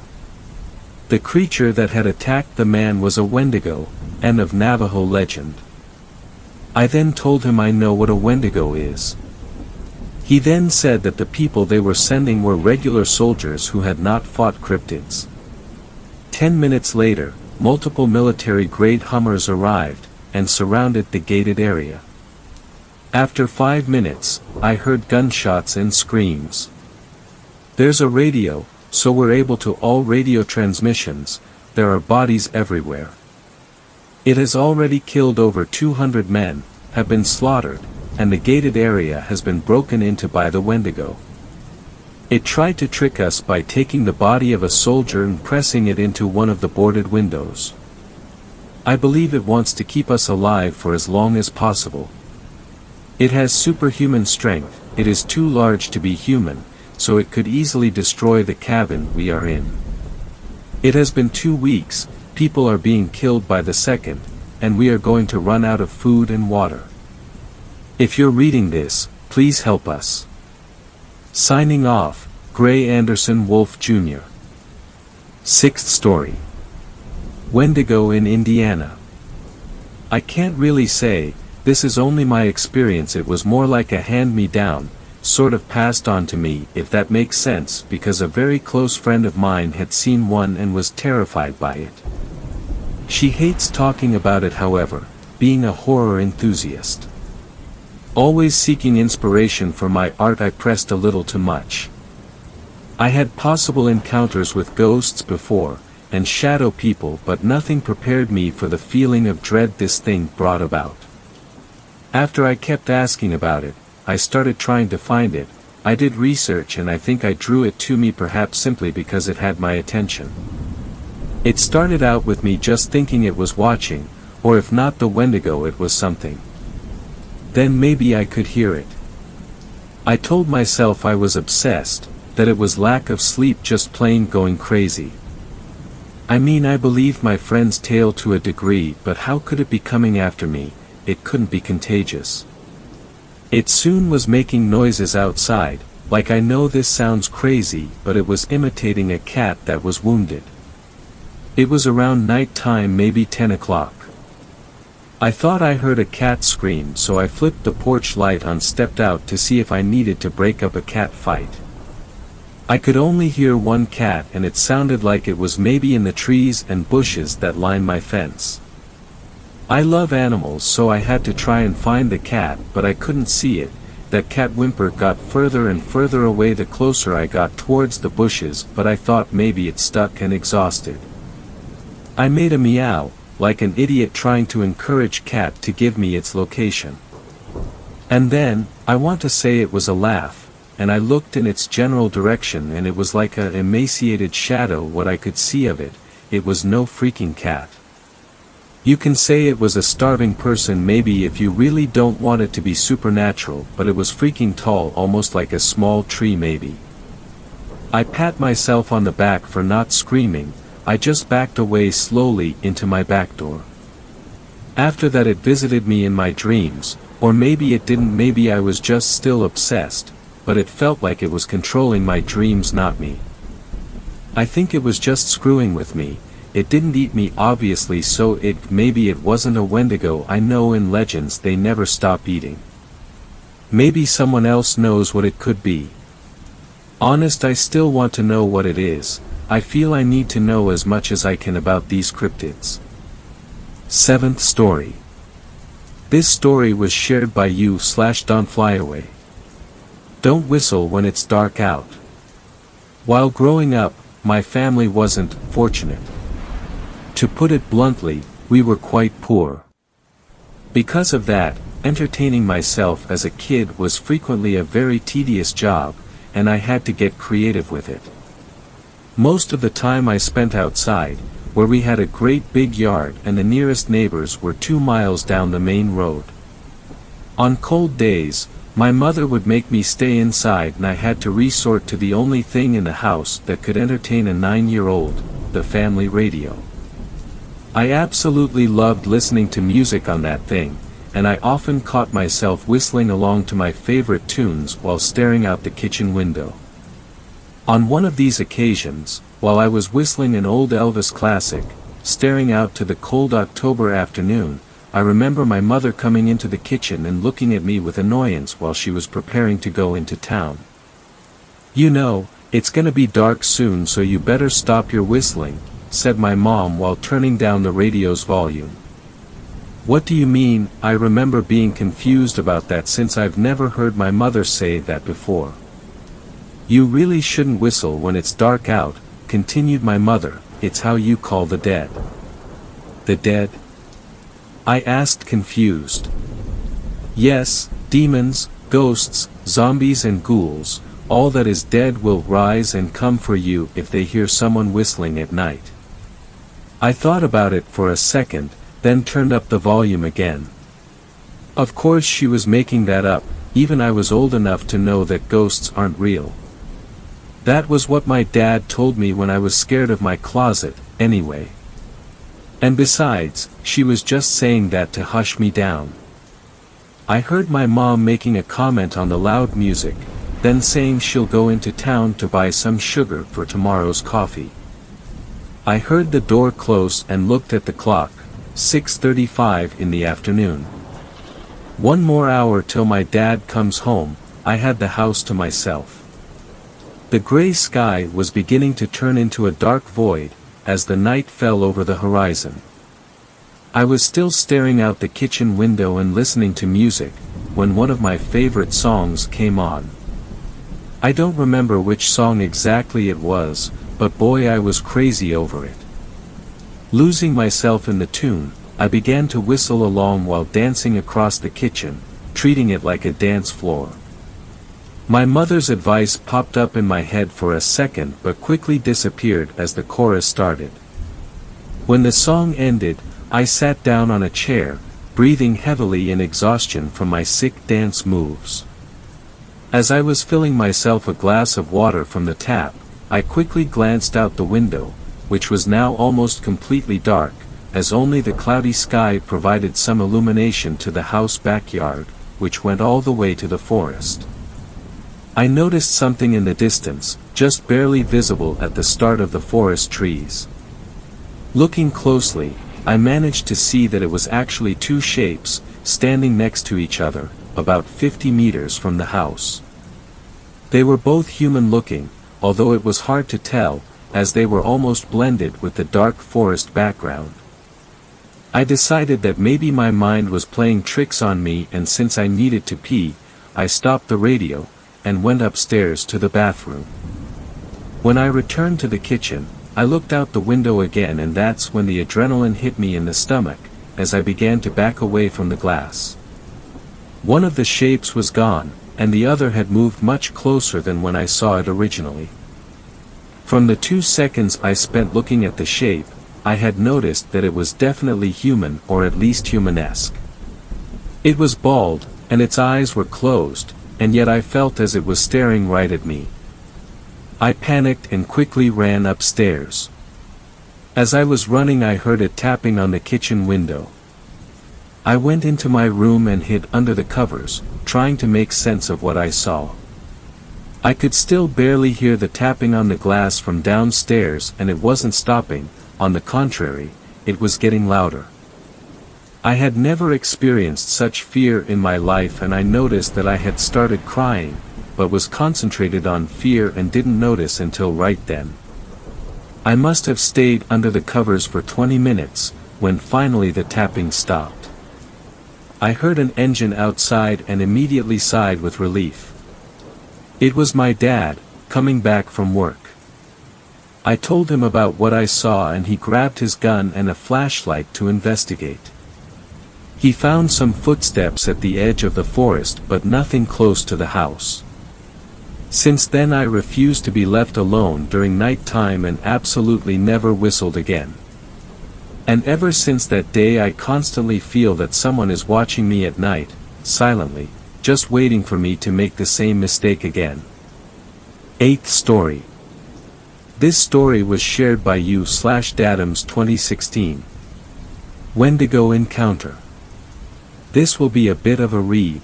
The creature that had attacked the man was a Wendigo, and of Navajo legend. I then told him I know what a Wendigo is. He then said that the people they were sending were regular soldiers who had not fought cryptids. 10 minutes later, multiple military-grade Hummers arrived, and surrounded the gated area. After 5 minutes, I heard gunshots and screams. There's a radio, so we're able to all radio transmissions, there are bodies everywhere. It has already killed over 200 men, have been slaughtered, and the gated area has been broken into by the Wendigo. It tried to trick us by taking the body of a soldier and pressing it into one of the boarded windows. I believe it wants to keep us alive for as long as possible. It has superhuman strength, it is too large to be human, so it could easily destroy the cabin we are in. It has been 2 weeks, people are being killed by the second, and we are going to run out of food and water. If you're reading this, please help us. Signing off, Gray Anderson Wolf Jr. 6th story. Wendigo in Indiana. I can't really say, this is only my experience, it was more like a hand-me-down, sort of passed on to me, if that makes sense, because a very close friend of mine had seen one and was terrified by it. She hates talking about it, however, being a horror enthusiast. Always seeking inspiration for my art, I pressed a little too much. I had possible encounters with ghosts before, and shadow people, but nothing prepared me for the feeling of dread this thing brought about. After I kept asking about it, I started trying to find it. I did research and I think I drew it to me, perhaps simply because it had my attention. It started out with me just thinking it was watching, or if not the Wendigo, it was something. Then maybe I could hear it. I told myself I was obsessed, that it was lack of sleep, just plain going crazy. I mean, I believed my friend's tale to a degree, but how could it be coming after me? It couldn't be contagious. It soon was making noises outside, like, I know this sounds crazy, but it was imitating a cat that was wounded. It was around night time, maybe 10 o'clock. I thought I heard a cat scream, so I flipped the porch light on, stepped out to see if I needed to break up a cat fight. I could only hear one cat, and it sounded like it was maybe in the trees and bushes that line my fence. I love animals, so I had to try and find the cat, but I couldn't see it. That cat whimper got further and further away the closer I got towards the bushes, but I thought maybe it's stuck and exhausted. I made a meow, like an idiot trying to encourage cat to give me its location. And then, I want to say it was a laugh, and I looked in its general direction, and it was like an emaciated shadow what I could see of it. It was no freaking cat. You can say it was a starving person maybe if you really don't want it to be supernatural, but it was freaking tall, almost like a small tree maybe. I pat myself on the back for not screaming. I just backed away slowly into my back door. After that it visited me in my dreams, or maybe it didn't, maybe I was just still obsessed, but it felt like it was controlling my dreams, not me. I think it was just screwing with me. It didn't eat me obviously, so maybe it wasn't a Wendigo. I know in legends they never stop eating. Maybe someone else knows what it could be. Honest, I still want to know what it is. I feel I need to know as much as I can about these cryptids. 7th story. This story was shared by you/Donflyaway. Don't whistle when it's dark out. While growing up, my family wasn't fortunate. To put it bluntly, we were quite poor. Because of that, entertaining myself as a kid was frequently a very tedious job, and I had to get creative with it. Most of the time I spent outside, where we had a great big yard and the nearest neighbors were 2 miles down the main road. On cold days, my mother would make me stay inside and I had to resort to the only thing in the house that could entertain a 9-year-old, the family radio. I absolutely loved listening to music on that thing, and I often caught myself whistling along to my favorite tunes while staring out the kitchen window. On one of these occasions, while I was whistling an old Elvis classic, staring out to the cold October afternoon, I remember my mother coming into the kitchen and looking at me with annoyance while she was preparing to go into town. "You know, it's gonna be dark soon, so you better stop your whistling," said my mom while turning down the radio's volume. "What do you mean?" I remember being confused about that since I've never heard my mother say that before. "You really shouldn't whistle when it's dark out," continued my mother, "it's how you call the dead." "The dead?" I asked, confused. "Yes, demons, ghosts, zombies and ghouls, all that is dead will rise and come for you if they hear someone whistling at night." I thought about it for a second, then turned up the volume again. Of course she was making that up, even I was old enough to know that ghosts aren't real. That was what my dad told me when I was scared of my closet, anyway. And besides, she was just saying that to hush me down. I heard my mom making a comment on the loud music, then saying she'll go into town to buy some sugar for tomorrow's coffee. I heard the door close and looked at the clock, 6:35 in the afternoon. One more hour till my dad comes home, I had the house to myself. The gray sky was beginning to turn into a dark void, as the night fell over the horizon. I was still staring out the kitchen window and listening to music, when one of my favorite songs came on. I don't remember which song exactly it was, but boy I was crazy over it. Losing myself in the tune, I began to whistle along while dancing across the kitchen, treating it like a dance floor. My mother's advice popped up in my head for a second but quickly disappeared as the chorus started. When the song ended, I sat down on a chair, breathing heavily in exhaustion from my sick dance moves. As I was filling myself a glass of water from the tap, I quickly glanced out the window, which was now almost completely dark, as only the cloudy sky provided some illumination to the house backyard, which went all the way to the forest. I noticed something in the distance, just barely visible at the start of the forest trees. Looking closely, I managed to see that it was actually 2 shapes, standing next to each other, about 50 meters from the house. They were both human-looking, although it was hard to tell, as they were almost blended with the dark forest background. I decided that maybe my mind was playing tricks on me, and since I needed to pee, I stopped the radio, and went upstairs to the bathroom. When I returned to the kitchen, I looked out the window again, and that's when the adrenaline hit me in the stomach, as I began to back away from the glass. One of the shapes was gone, and the other had moved much closer than when I saw it originally. From the 2 seconds I spent looking at the shape, I had noticed that it was definitely human, or at least humanesque. It was bald, and its eyes were closed, and yet I felt as it was staring right at me. I panicked and quickly ran upstairs. As I was running I heard it tapping on the kitchen window. I went into my room and hid under the covers, trying to make sense of what I saw. I could still barely hear the tapping on the glass from downstairs, and it wasn't stopping, on the contrary, it was getting louder. I had never experienced such fear in my life, and I noticed that I had started crying, but was concentrated on fear and didn't notice until right then. I must have stayed under the covers for 20 minutes, when finally the tapping stopped. I heard an engine outside and immediately sighed with relief. It was my dad, coming back from work. I told him about what I saw and he grabbed his gun and a flashlight to investigate. He found some footsteps at the edge of the forest but nothing close to the house. Since then I refused to be left alone during night time and absolutely never whistled again. And ever since that day I constantly feel that someone is watching me at night, silently, just waiting for me to make the same mistake again. 8th story. This story was shared by you/Dadams 2016. Wendigo Encounter. This will be a bit of a read.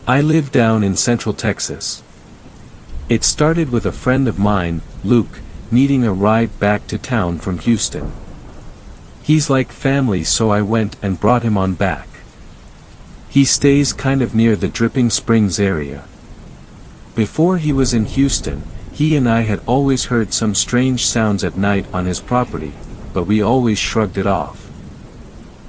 I live down in Central Texas. It started with a friend of mine, Luke, needing a ride back to town from Houston. He's like family, so I went and brought him on back. He stays kind of near the Dripping Springs area. Before he was in Houston, he and I had always heard some strange sounds at night on his property, but we always shrugged it off.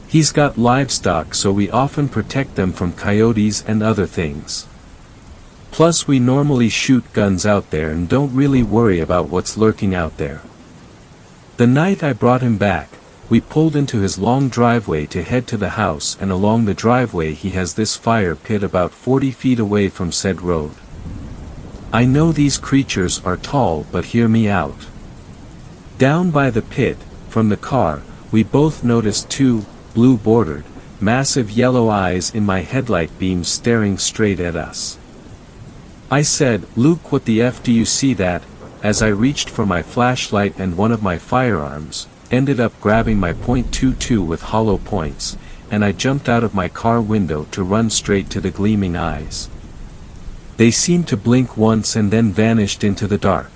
He's got livestock, so we often protect them from coyotes and other things. Plus we normally shoot guns out there and don't really worry about what's lurking out there. The night I brought him back, we pulled into his long driveway to head to the house, and along the driveway he has this fire pit about 40 feet away from said road. I know these creatures are tall, but hear me out. Down by the pit, from the car, we both noticed two, blue-bordered, massive yellow eyes in my headlight beams staring straight at us. I said, "Luke, what the F do you see that?" as I reached for my flashlight and one of my firearms, ended up grabbing my .22 with hollow points, and I jumped out of my car window to run straight to the gleaming eyes. They seemed to blink once and then vanished into the dark.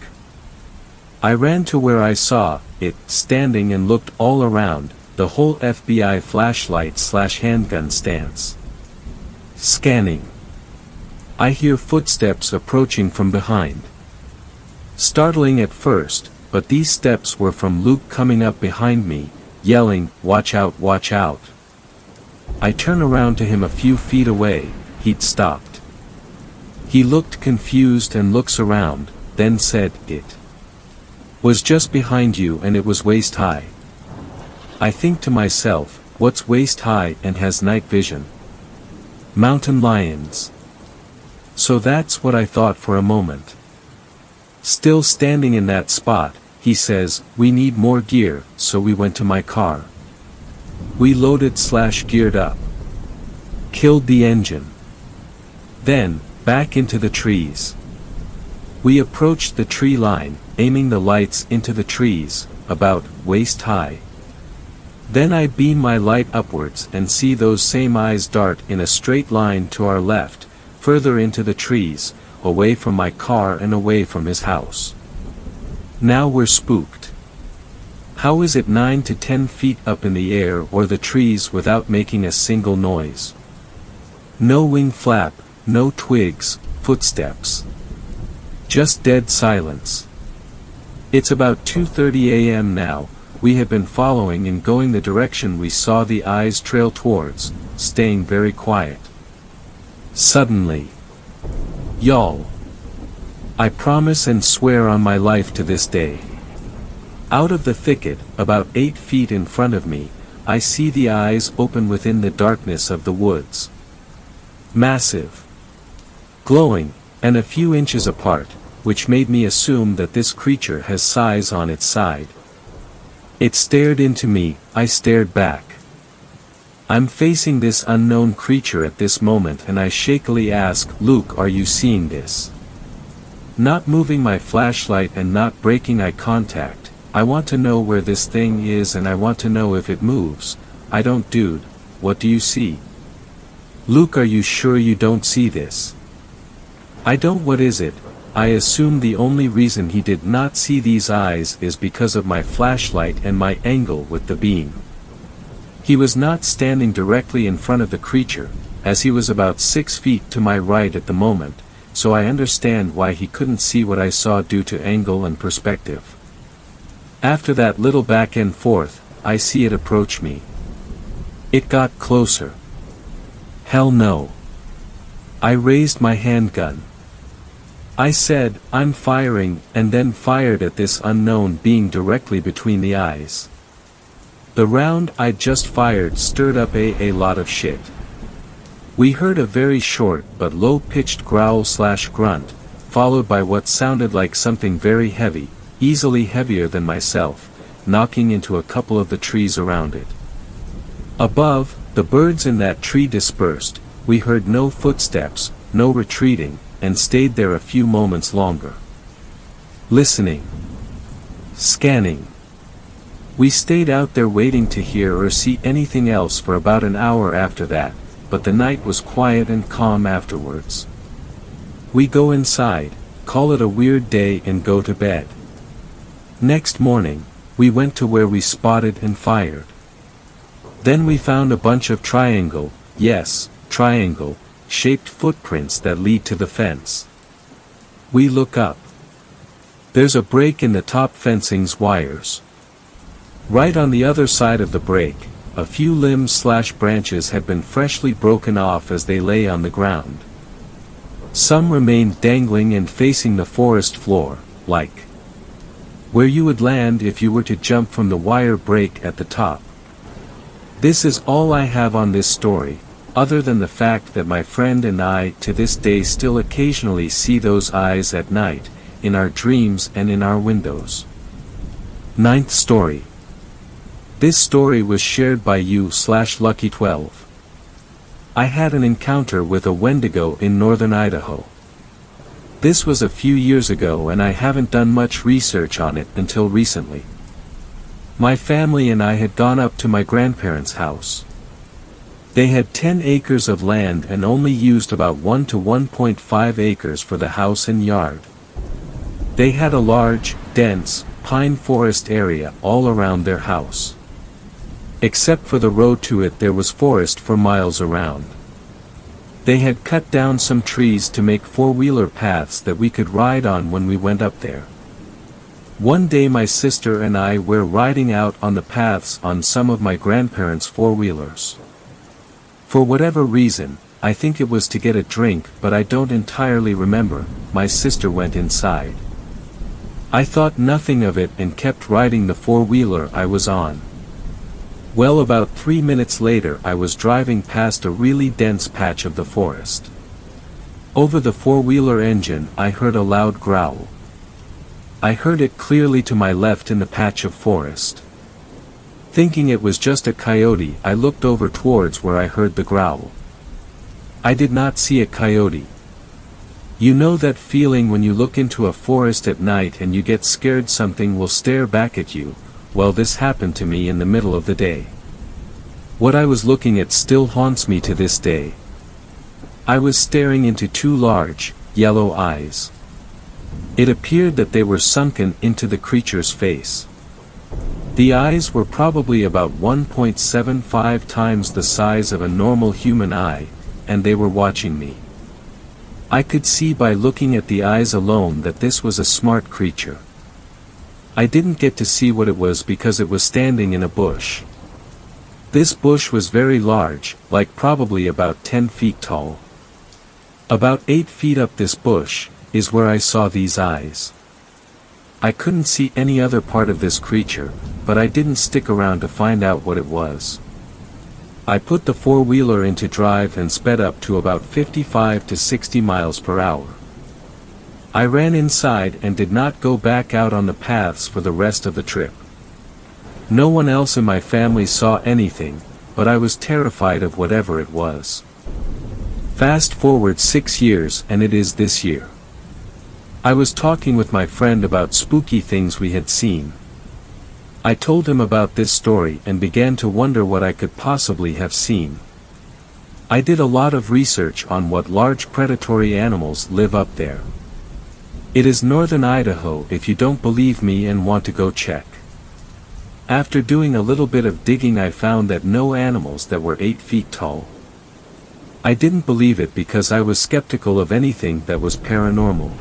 I ran to where I saw it standing and looked all around, the whole FBI flashlight/handgun stance. Scanning. I hear footsteps approaching from behind. Startling at first, but these steps were from Luke coming up behind me, yelling, "Watch out, watch out." I turn around to him a few feet away. He'd stopped. He looked confused and looks around, then said, "It was just behind you and it was waist high." I think to myself, what's waist high and has night vision? Mountain lions. So that's what I thought for a moment. Still standing in that spot, he says, "We need more gear," so we went to my car. We loaded/geared up. Killed the engine. Then, back into the trees. We approached the tree line, aiming the lights into the trees, about waist high. Then I beam my light upwards and see those same eyes dart in a straight line to our left, further into the trees, away from my car and away from his house. Now we're spooked. How is it 9 to 10 feet up in the air or the trees without making a single noise? No wing flap, no twigs, footsteps. Just dead silence. It's about 2:30 a.m. now. We have been following and going the direction we saw the eyes trail towards, staying very quiet. Suddenly. Y'all. I promise and swear on my life to this day. Out of the thicket, about 8 feet in front of me, I see the eyes open within the darkness of the woods. Massive. Glowing, and a few inches apart, which made me assume that this creature has size on its side. It stared into me, I stared back. I'm facing this unknown creature at this moment and I shakily ask, "Luke, are you seeing this?" Not moving my flashlight and not breaking eye contact, I want to know where this thing is and I want to know if it moves. I don't, dude, what do you see? Luke, are you sure you don't see this? I don't. What is it? I assume the only reason he did not see these eyes is because of my flashlight and my angle with the beam. He was not standing directly in front of the creature, as he was about 6 feet to my right at the moment, so I understand why he couldn't see what I saw due to angle and perspective. After that little back and forth, I see it approach me. It got closer. Hell no. I raised my handgun. I said, "I'm firing," and then fired at this unknown being directly between the eyes. The round I'd just fired stirred up a lot of shit. We heard a very short but low-pitched growl/grunt, followed by what sounded like something very heavy, easily heavier than myself, knocking into a couple of the trees around it. Above, the birds in that tree dispersed, we heard no footsteps, no retreating, and stayed there a few moments longer. Listening. Scanning. We stayed out there waiting to hear or see anything else for about an hour after that, but the night was quiet and calm afterwards. We go inside, call it a weird day and go to bed. Next morning, we went to where we spotted and fired. Then we found a bunch of triangle, shaped footprints that lead to the fence. We look up. There's a break in the top fencing's wires. Right on the other side of the break, a few limbs/branches had been freshly broken off as they lay on the ground. Some remained dangling and facing the forest floor, like where you would land if you were to jump from the wire break at the top. This is all I have on this story, other than the fact that my friend and I to this day still occasionally see those eyes at night, in our dreams and in our windows. Ninth story. This story was shared by you/Lucky12. I had an encounter with a Wendigo in northern Idaho. This was a few years ago and I haven't done much research on it until recently. My family and I had gone up to my grandparents' house. They had 10 acres of land and only used about 1 to 1.5 acres for the house and yard. They had a large, dense, pine forest area all around their house. Except for the road to it, there was forest for miles around. They had cut down some trees to make four-wheeler paths that we could ride on when we went up there. One day my sister and I were riding out on the paths on some of my grandparents' four-wheelers. For whatever reason, I think it was to get a drink but I don't entirely remember, my sister went inside. I thought nothing of it and kept riding the four-wheeler I was on. Well, about 3 minutes later I was driving past a really dense patch of the forest. Over the four-wheeler engine I heard a loud growl. I heard it clearly to my left in the patch of forest. Thinking it was just a coyote, I looked over towards where I heard the growl. I did not see a coyote. You know that feeling when you look into a forest at night and you get scared something will stare back at you? Well, this happened to me in the middle of the day. What I was looking at still haunts me to this day. I was staring into two large, yellow eyes. It appeared that they were sunken into the creature's face. The eyes were probably about 1.75 times the size of a normal human eye, and they were watching me. I could see by looking at the eyes alone that this was a smart creature. I didn't get to see what it was because it was standing in a bush. This bush was very large, like probably about 10 feet tall. About 8 feet up this bush is where I saw these eyes. I couldn't see any other part of this creature, but I didn't stick around to find out what it was. I put the four-wheeler into drive and sped up to about 55 to 60 miles per hour. I ran inside and did not go back out on the paths for the rest of the trip. No one else in my family saw anything, but I was terrified of whatever it was. Fast forward 6 years and it is this year. I was talking with my friend about spooky things we had seen. I told him about this story and began to wonder what I could possibly have seen. I did a lot of research on what large predatory animals live up there. It is northern Idaho if you don't believe me and want to go check. After doing a little bit of digging I found that no animals that were 8 feet tall. I didn't believe it because I was skeptical of anything that was paranormal.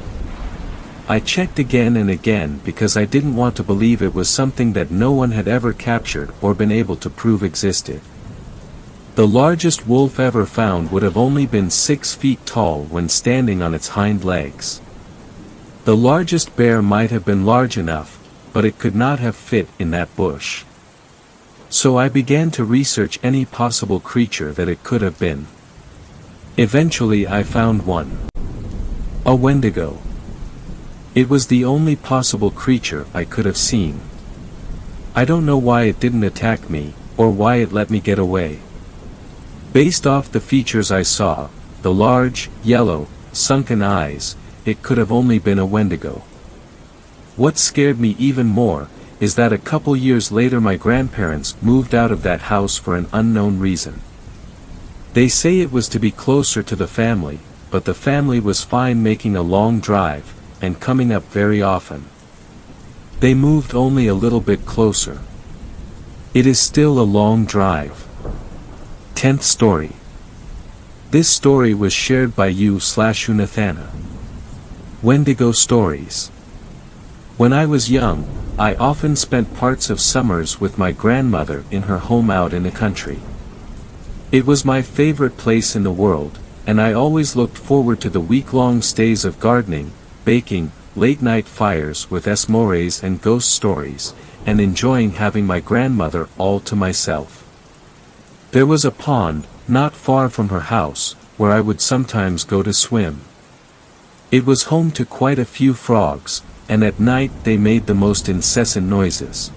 I checked again and again because I didn't want to believe it was something that no one had ever captured or been able to prove existed. The largest wolf ever found would have only been 6 feet tall when standing on its hind legs. The largest bear might have been large enough, but it could not have fit in that bush. So I began to research any possible creature that it could have been. Eventually I found one. A Wendigo. It was the only possible creature I could have seen. I don't know why it didn't attack me, or why it let me get away. Based off the features I saw, the large, yellow, sunken eyes, it could have only been a Wendigo. What scared me even more, is that a couple years later my grandparents moved out of that house for an unknown reason. They say it was to be closer to the family, but the family was fine making a long drive, and coming up very often. They moved only a little bit closer. It is still a long drive. 10th story. This story was shared by you/Unathana. Wendigo stories. When I was young, I often spent parts of summers with my grandmother in her home out in the country. It was my favorite place in the world, and I always looked forward to the week-long stays of gardening, baking, late-night fires with s'mores and ghost stories, and enjoying having my grandmother all to myself. There was a pond, not far from her house, where I would sometimes go to swim. It was home to quite a few frogs, and at night they made the most incessant noises.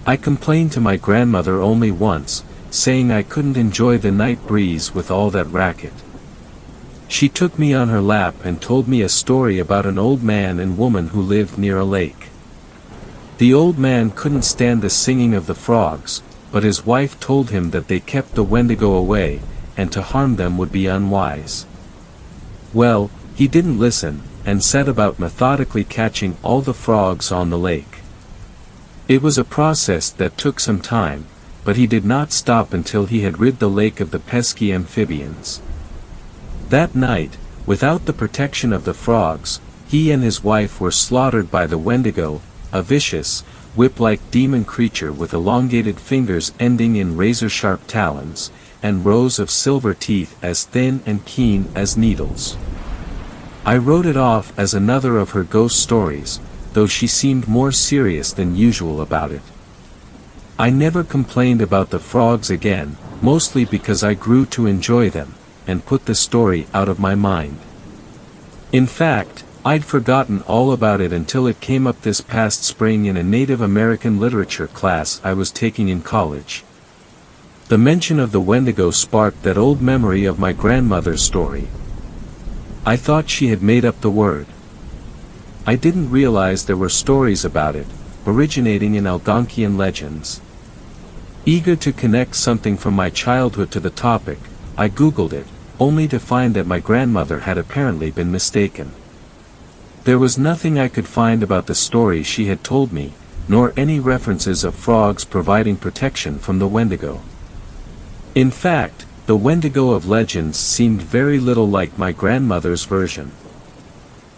I complained to my grandmother only once, saying I couldn't enjoy the night breeze with all that racket. She took me on her lap and told me a story about an old man and woman who lived near a lake. The old man couldn't stand the singing of the frogs, but his wife told him that they kept the Wendigo away, and to harm them would be unwise. Well, he didn't listen, and set about methodically catching all the frogs on the lake. It was a process that took some time, but he did not stop until he had rid the lake of the pesky amphibians. That night, without the protection of the frogs, he and his wife were slaughtered by the Wendigo, a vicious, whip-like demon creature with elongated fingers ending in razor-sharp talons, and rows of silver teeth as thin and keen as needles. I wrote it off as another of her ghost stories, though she seemed more serious than usual about it. I never complained about the frogs again, mostly because I grew to enjoy them, and put the story out of my mind. In fact, I'd forgotten all about it until it came up this past spring in a Native American literature class I was taking in college. The mention of the Wendigo sparked that old memory of my grandmother's story. I thought she had made up the word. I didn't realize there were stories about it, originating in Algonquian legends. Eager to connect something from my childhood to the topic, I googled it, only to find that my grandmother had apparently been mistaken. There was nothing I could find about the story she had told me, nor any references of frogs providing protection from the Wendigo. In fact, the Wendigo of legends seemed very little like my grandmother's version.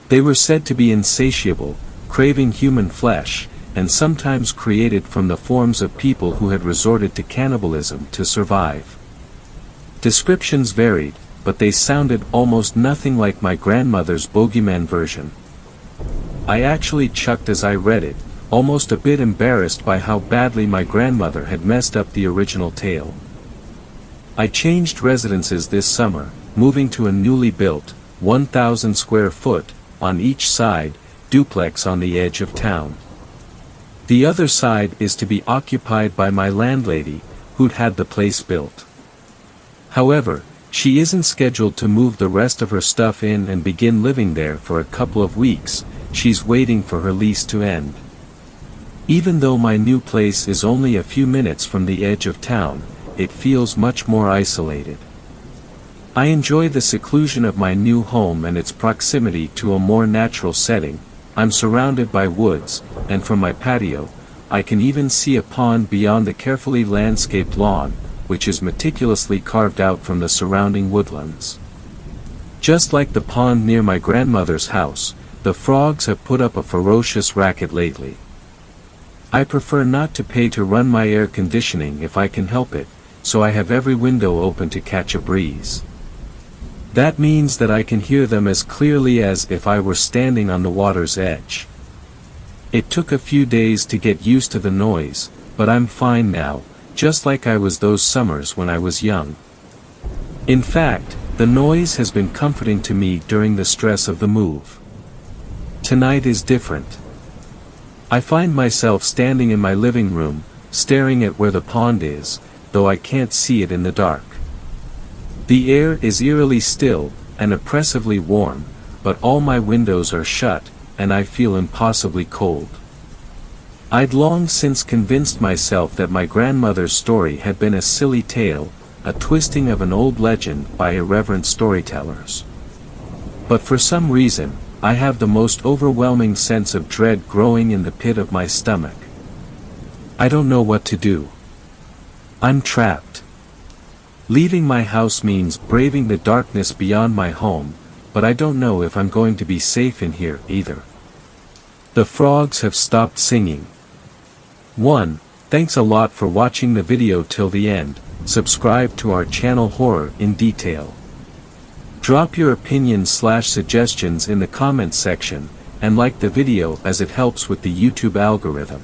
They were said to be insatiable, craving human flesh, and sometimes created from the forms of people who had resorted to cannibalism to survive. Descriptions varied, but they sounded almost nothing like my grandmother's bogeyman version. I actually chuckled as I read it, almost a bit embarrassed by how badly my grandmother had messed up the original tale. I changed residences this summer, moving to a newly built, 1,000 square foot, on each side, duplex on the edge of town. The other side is to be occupied by my landlady, who'd had the place built. However, she isn't scheduled to move the rest of her stuff in and begin living there for a couple of weeks. She's waiting for her lease to end. Even though my new place is only a few minutes from the edge of town, it feels much more isolated. I enjoy the seclusion of my new home and its proximity to a more natural setting. I'm surrounded by woods, and from my patio, I can even see a pond beyond the carefully landscaped lawn, which is meticulously carved out from the surrounding woodlands. Just like the pond near my grandmother's house, the frogs have put up a ferocious racket lately. I prefer not to pay to run my air conditioning if I can help it, so I have every window open to catch a breeze. That means that I can hear them as clearly as if I were standing on the water's edge. It took a few days to get used to the noise, but I'm fine now, just like I was those summers when I was young. In fact, the noise has been comforting to me during the stress of the move. Tonight is different. I find myself standing in my living room, staring at where the pond is, though I can't see it in the dark. The air is eerily still, and oppressively warm, but all my windows are shut, and I feel impossibly cold. I'd long since convinced myself that my grandmother's story had been a silly tale, a twisting of an old legend by irreverent storytellers. But for some reason, I have the most overwhelming sense of dread growing in the pit of my stomach. I don't know what to do. I'm trapped. Leaving my house means braving the darkness beyond my home, but I don't know if I'm going to be safe in here either. The frogs have stopped singing. 1. Thanks a lot for watching the video till the end. Subscribe to our channel Horror in Detail. Drop your opinions/suggestions in the comments section, and like the video as it helps with the YouTube algorithm.